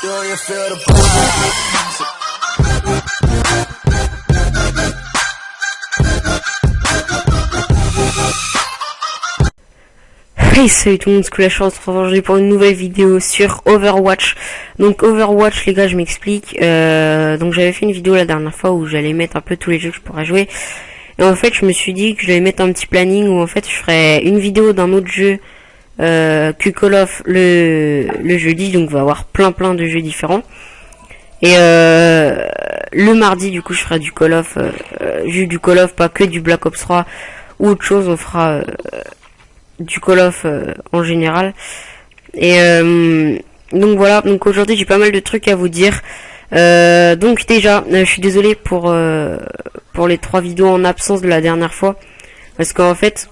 Do you feel the vibes? Hey, salut tout le monde, c'est Clash on se retrouve aujourd'hui pour une nouvelle vidéo sur Overwatch. Donc Overwatch, les gars, je m'explique. Donc j'avais fait une vidéo la dernière fois où j'allais mettre un peu tous les jeux que je pourrais jouer. Et en fait, je me suis dit que j'allais mettre un petit planning où en fait je ferais une vidéo d'un autre jeu que Call of le jeudi. Donc on va avoir plein de jeux différents. Et le mardi, du coup, je ferai du Call of, juste du Call of, pas que du Black Ops 3 ou autre chose. On fera du Call of en général. Et donc voilà, donc aujourd'hui j'ai pas mal de trucs à vous dire. Donc déjà, je suis désolé pour les 3 vidéos en absence de la dernière fois, parce qu'en fait,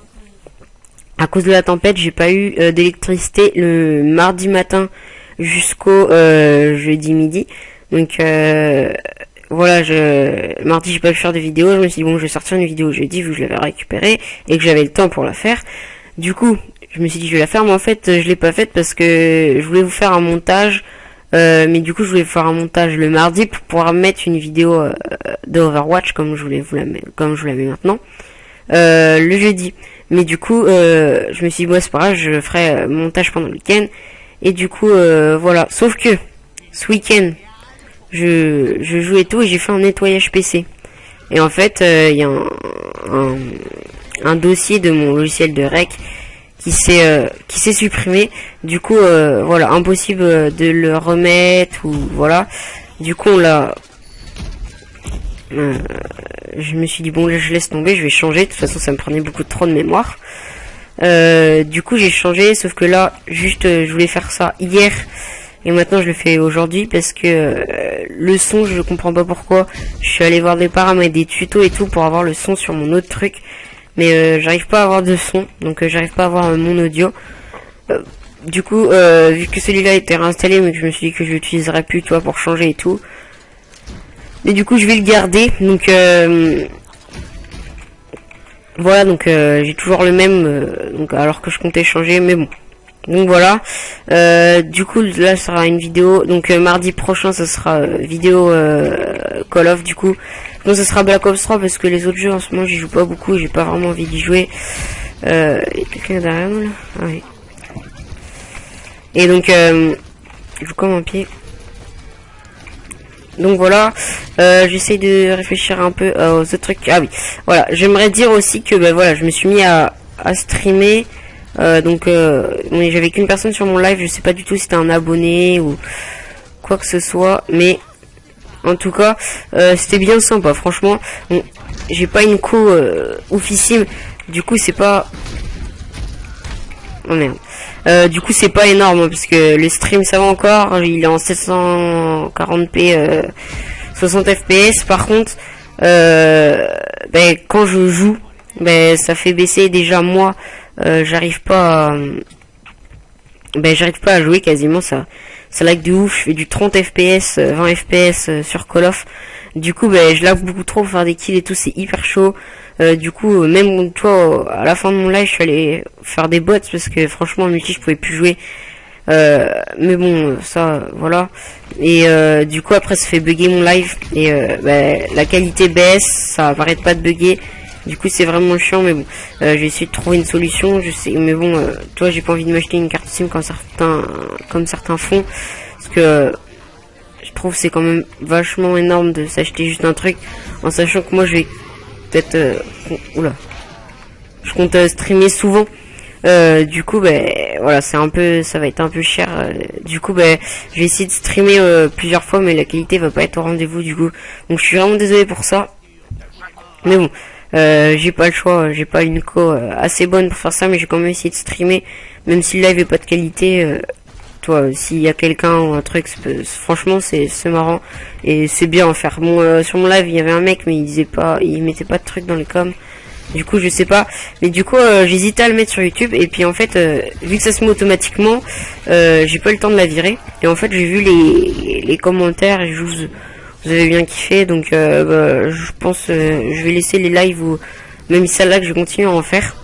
à cause de la tempête, j'ai pas eu d'électricité le mardi matin jusqu'au jeudi midi. Donc voilà, mardi j'ai pas pu faire de vidéo. Je me suis dit bon, je vais sortir une vidéo jeudi vu que je l'avais récupérée et que j'avais le temps pour la faire. Du coup, je me suis dit je vais la faire, mais en fait je l'ai pas faite parce que je voulais vous faire un montage, mais du coup je voulais faire un montage le mardi pour pouvoir mettre une vidéo de Overwatch comme je voulais comme je vous la mets maintenant le jeudi. Mais du coup je me suis dit bon, c'est pas grave, je ferai montage pendant le week-end. Et du coup voilà, sauf que ce week-end je jouais tout et j'ai fait un nettoyage PC. Et en fait il y a un dossier de mon logiciel de rec qui s'est supprimé. Du coup voilà, impossible de le remettre ou voilà. Du coup on l'a je me suis dit bon, là je laisse tomber, je vais changer. De toute façon ça me prenait trop de mémoire. Du coup j'ai changé, sauf que là juste je voulais faire ça hier et maintenant je le fais aujourd'hui parce que le son, je comprends pas pourquoi. Je suis allé voir des paramètres, des tutos et tout pour avoir le son sur mon autre truc, mais j'arrive pas à avoir de son, donc j'arrive pas à avoir mon audio. Du coup vu que celui-là était réinstallé mais que je me suis dit que je l'utiliserais plus, tu vois, pour changer et tout, mais du coup je vais le garder. Donc voilà, donc j'ai toujours le même, donc alors que je comptais changer, mais bon. Donc voilà, du coup là ça sera une vidéo, donc mardi prochain ça sera vidéo Call of. Du coup donc ça sera Black Ops 3 parce que les autres jeux en ce moment j'y joue pas beaucoup, j'ai pas vraiment envie d'y jouer. Il y a quelqu'un derrière nous là, ah, oui. Et donc je joue comme un pied. Donc voilà, j'essaie de réfléchir un peu aux autres trucs. Ah oui, voilà, j'aimerais dire aussi que ben voilà, je me suis mis à streamer. Donc j'avais qu'une personne sur mon live, je sais pas du tout si c'était un abonné ou quoi que ce soit, mais en tout cas c'était bien sympa, franchement. Bon, j'ai pas une co oufissime, du coup c'est pas, oh merde, du coup c'est pas énorme parce que le stream ça va encore, il est en 740p 60 fps. Par contre ben, quand je joue, ben ça fait baisser déjà moi. J'arrive pas à jouer quasiment, ça lag de ouf. Je fais du 30 fps 20 fps sur Call of. Du coup ben je lag beaucoup trop pour faire des kills et tout, c'est hyper chaud. Du coup même toi à la fin de mon live je suis allé faire des bots parce que franchement en multi je pouvais plus jouer, mais bon ça voilà. Et du coup après ça fait bugger mon live et ben, la qualité baisse, ça arrête pas de bugger. Du coup c'est vraiment chiant, mais bon j'ai essayé de trouver une solution, je sais, mais bon toi j'ai pas envie de m'acheter une carte SIM comme certains font, parce que je trouve c'est quand même vachement énorme de s'acheter juste un truc en sachant que moi je vais peut-être oula, je compte streamer souvent. Du coup ben voilà, ça va être un peu cher. Du coup ben je vais essayer de streamer plusieurs fois, mais la qualité va pas être au rendez-vous du coup, donc je suis vraiment désolé pour ça, mais bon j'ai pas le choix, j'ai pas une co assez bonne pour faire ça, mais j'ai quand même essayé de streamer même si le live est pas de qualité. Toi s'il y a quelqu'un ou un truc, franchement c'est marrant et c'est bien en faire. Bon sur mon live il y avait un mec mais il mettait pas de trucs dans les coms, du coup je sais pas, mais du coup j'hésitais à le mettre sur YouTube et puis en fait vu que ça se met automatiquement, j'ai pas eu le temps de la virer et en fait j'ai vu les commentaires et vous avez bien kiffé, donc bah, je pense je vais laisser les lives ou même si ça là que je continue à en faire.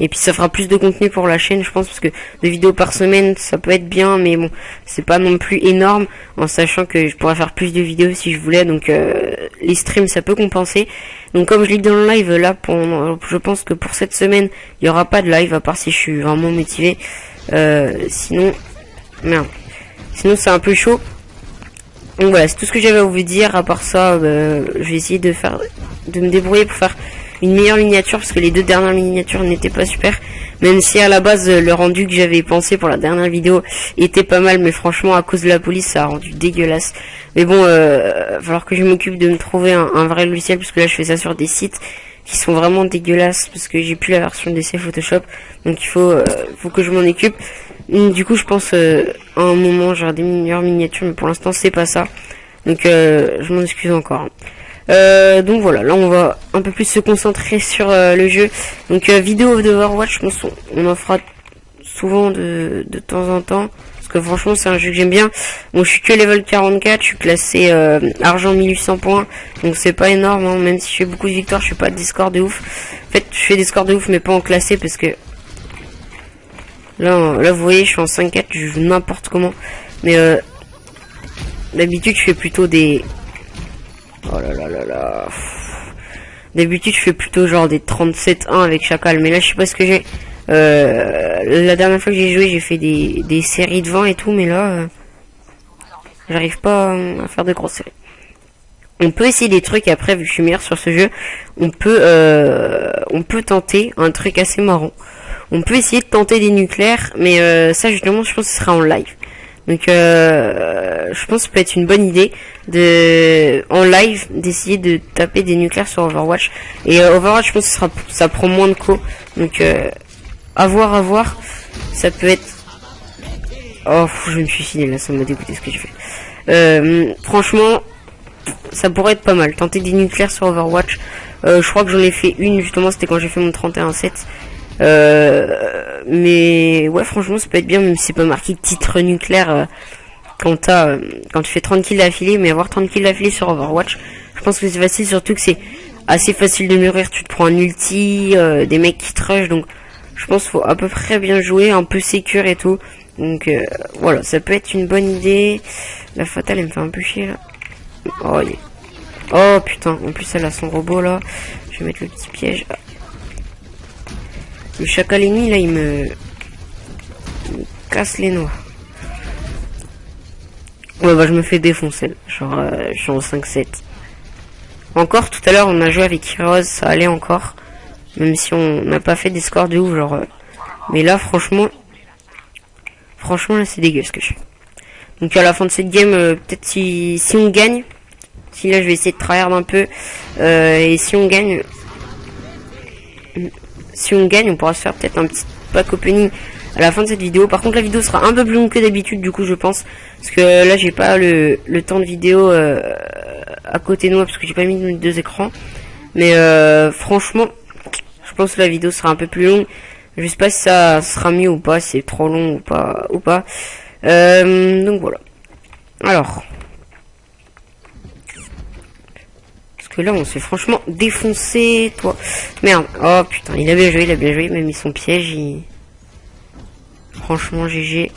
Et puis ça fera plus de contenu pour la chaîne, je pense, parce que 2 vidéos par semaine, ça peut être bien, mais bon, c'est pas non plus énorme, en sachant que je pourrais faire plus de vidéos si je voulais, donc les streams, ça peut compenser. Donc comme je l'ai dit dans le live, là, je pense que pour cette semaine, il y aura pas de live, à part si je suis vraiment motivé. Sinon, merde. Sinon, c'est un peu chaud. Donc voilà, c'est tout ce que j'avais à vous dire. À part ça, je vais essayer de me débrouiller pour faire une meilleure miniature, parce que les 2 dernières miniatures n'étaient pas super. Même si à la base, le rendu que j'avais pensé pour la dernière vidéo était pas mal, mais franchement, à cause de la police, ça a rendu dégueulasse. Mais bon, va falloir que je m'occupe de me trouver un vrai logiciel, parce que là, je fais ça sur des sites qui sont vraiment dégueulasses, parce que j'ai plus la version d'essai Photoshop. Donc il faut que je m'en occupe. Du coup, je pense à un moment j'aurai des meilleures miniatures, mais pour l'instant c'est pas ça. Donc je m'en excuse encore. Donc voilà, là on va un peu plus se concentrer sur le jeu. Donc vidéo d'Overwatch, je pense on en fera souvent de temps en temps, parce que franchement c'est un jeu que j'aime bien. Bon, je suis que level 44, je suis classé argent 1800 points, donc c'est pas énorme, hein. Même si je fais beaucoup de victoires, je fais pas des scores de ouf. En fait, je fais des scores de ouf, mais pas en classé, parce que là vous voyez, je suis en 5-4, je joue n'importe comment. Mais d'habitude, je fais plutôt des... Oh là là là là. D'habitude, je fais plutôt genre des 37-1 avec Chacal. Mais là, je sais pas ce que j'ai. La dernière fois que j'ai joué, j'ai fait des séries de 20 et tout. Mais là, j'arrive pas à faire de grosses séries. On peut essayer des trucs après, vu que je suis meilleur sur ce jeu. On peut tenter un truc assez marrant. On peut essayer de tenter des nucléaires. Mais ça, justement, je pense que ce sera en live. Donc je pense que ça peut être une bonne idée en live d'essayer de taper des nucléaires sur Overwatch. Et Overwatch, je pense que ça prend moins de co. Donc à voir, ça peut être... Oh, je me suis suicidé là, ça m'a dégoûté ce que j'ai fait. Franchement, ça pourrait être pas mal, tenter des nucléaires sur Overwatch. Je crois que j'en ai fait une, justement, c'était quand j'ai fait mon 31-7. Mais ouais, franchement ça peut être bien, même si c'est pas marqué titre nucléaire quand tu fais 30 kills d'affilée. Mais avoir 30 kills d'affilée sur Overwatch, je pense que c'est facile, surtout que c'est assez facile de mourir. Tu te prends un ulti, des mecs qui te rush, donc je pense qu'il faut à peu près bien jouer, un peu sécure et tout. Donc voilà, ça peut être une bonne idée. La fatale, elle me fait un peu chier là. Oh, yeah. Oh putain, en plus elle a son robot là. Je vais mettre le petit piège. Le Chacal ennemi là, il me casse les noix. Ouais, bah je me fais défoncer là. Genre je suis en 5-7. Encore tout à l'heure on a joué avec Heroes, ça allait encore, même si on n'a pas fait des scores de ouf, genre mais là franchement là c'est dégueu ce que je fais. Donc à la fin de cette game, peut-être si on gagne, si là je vais essayer de tryhard un peu, et si on gagne, on pourra se faire peut-être un petit pack opening à la fin de cette vidéo. Par contre la vidéo sera un peu plus longue que d'habitude, du coup je pense, parce que là j'ai pas le temps de vidéo à côté de moi, parce que j'ai pas mis mes 2 écrans. Mais franchement je pense que la vidéo sera un peu plus longue. Je sais pas si ça sera mieux ou pas, si c'est trop long ou pas. Donc voilà. Alors, parce que là on s'est franchement défoncé, toi. Merde. Oh putain, il a bien joué, même mis son piège. Franchement GG.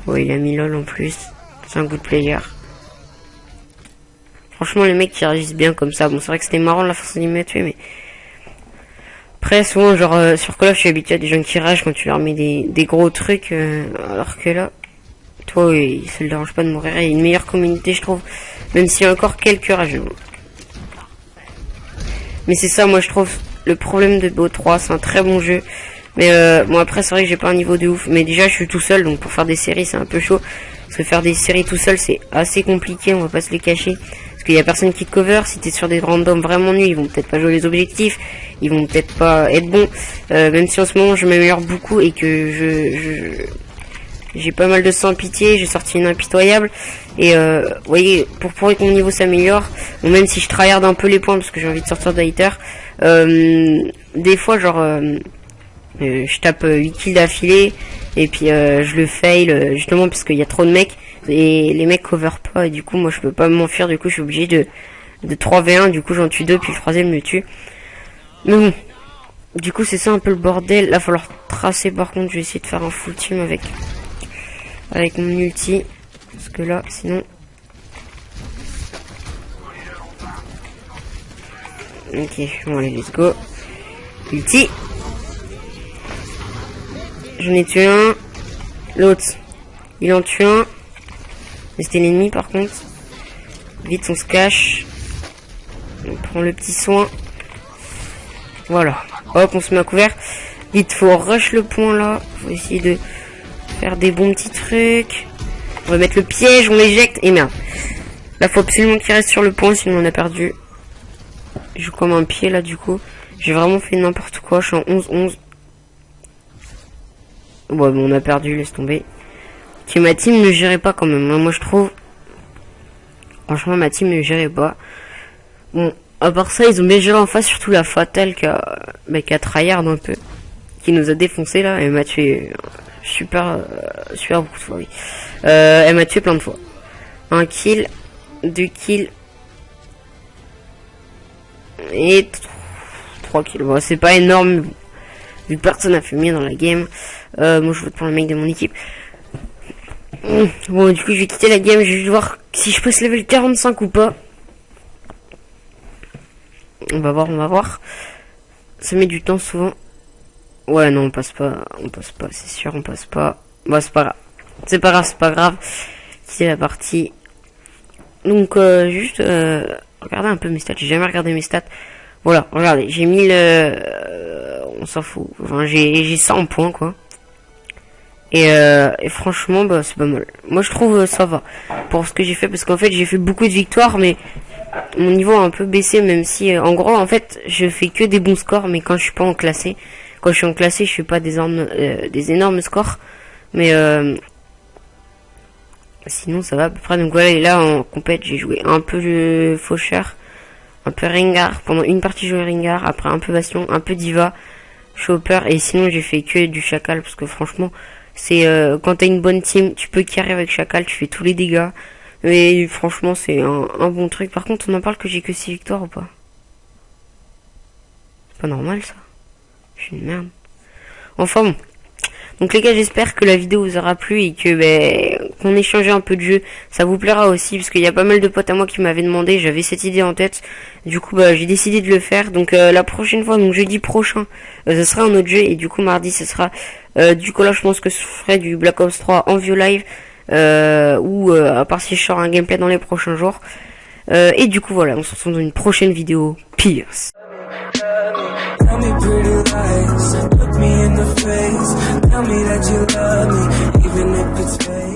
Ouais, il a mis LOL en plus. C'est un good player. Franchement les mecs qui réagissent bien comme ça. Bon, c'est vrai que c'était marrant la façon d'y mettre, mais après souvent genre sur Call of, je suis habitué à des gens qui ragent quand tu leur mets des gros trucs, alors que là, toi, ça ne dérange pas de mourir. Il y a une meilleure communauté, je trouve, même s'il y a encore quelques rageux. Mais c'est ça, moi je trouve, le problème de BO3, c'est un très bon jeu. Mais bon, après c'est vrai que j'ai pas un niveau de ouf, mais déjà je suis tout seul, donc pour faire des séries c'est un peu chaud. Parce que faire des séries tout seul c'est assez compliqué, on va pas se les cacher. Parce qu'il y a personne qui te cover. Si t'es sur des randoms vraiment nuls, ils vont peut-être pas jouer les objectifs, ils vont peut-être pas être bons. Même si en ce moment je m'améliore beaucoup et que j'ai pas mal de sans pitié, j'ai sorti une impitoyable. Et vous voyez, pour que mon niveau s'améliore, bon, même si je tryhard un peu les points parce que j'ai envie de sortir d'hater, des fois genre je tape 8 kills d'affilée et puis je le fail justement parce qu'il y a trop de mecs et les mecs cover pas, et du coup moi je peux pas m'enfuir, du coup je suis obligé de 3v1, du coup j'en tue 2 puis le troisième me tue. Mais bon, Du coup, c'est ça un peu le bordel. Là, il va falloir tracer. Par contre, je vais essayer de faire un full team avec mon ulti. Parce que là, sinon... Ok, bon allez, let's go. Ulti. J'en ai tué un. L'autre, il en tue un. Mais c'était l'ennemi par contre. Vite, on se cache. On prend le petit soin. Voilà. Hop, on se met à couvert. Vite, faut rush le point là. Faut essayer de faire des bons petits trucs. On va mettre le piège, on l'éjecte. Et merde. Là, faut absolument qu'il reste sur le point, sinon on a perdu. Je joue comme un pied là, du coup. J'ai vraiment fait n'importe quoi. Je suis en 11-11. Ouais, bon, on a perdu, laisse tomber. Ok, ma team ne gérait pas quand même. Moi, je trouve. Franchement, ma team ne gérait pas. Bon, à part ça, ils ont bien géré en face, surtout la Fatale qui a tryhard un peu. Qui nous a défoncé là. Elle m'a tué super beaucoup de fois, oui. Elle m'a tué plein de fois. 1 kill, 2 kills. Et 3 kills. Bon, c'est pas énorme. Vu que personne n'a fait mieux dans la game. Moi, je vote pour le mec de mon équipe. Bon, du coup, je vais quitter la game. Je vais voir si je peux se level 45 ou pas. On va voir. Ça met du temps souvent. Ouais, non, on passe pas, c'est sûr, on passe pas. Bon, c'est pas grave. C'est la partie. Donc, juste, regardez un peu mes stats. J'ai jamais regardé mes stats. Voilà, regardez, j'ai mis on s'en fout. Enfin, j'ai 100 points, quoi. Et franchement, bah, c'est pas mal. Moi, je trouve ça va pour ce que j'ai fait, parce qu'en fait, j'ai fait beaucoup de victoires, mais mon niveau a un peu baissé, même si, en gros, en fait, je fais que des bons scores, mais quand je suis pas en classé, je fais pas des énormes scores, mais sinon, ça va à peu près. Donc voilà, et là, en compète, j'ai joué un peu de Faucheur, un peu Rengar. Pendant une partie, j'ai joué Rengar, après un peu Bastion, un peu Diva, Chopper, et sinon, j'ai fait que du Chacal, parce que franchement, c'est quand t'as une bonne team, tu peux carry avec Chacal, tu fais tous les dégâts. Mais franchement, c'est un bon truc. Par contre, on en parle que j'ai que 6 victoires ou pas? C'est pas normal ça. Je suis une merde. Enfin bon. Donc les gars, j'espère que la vidéo vous aura plu et que qu'on échangeait un peu de jeu. Ça vous plaira aussi, parce qu'il y a pas mal de potes à moi qui m'avaient demandé. J'avais cette idée en tête. Du coup, j'ai décidé de le faire. Donc la prochaine fois, donc jeudi prochain, ce sera un autre jeu. Et du coup, mardi, ce sera du coup là, je pense que ce serait du Black Ops 3 en view live. Ou à part si je sors un gameplay dans les prochains jours. Et du coup, voilà, on se retrouve dans une prochaine vidéo. Pierce. Tell me pretty lies, look me in the face. Tell me that you love me, even if it's fake.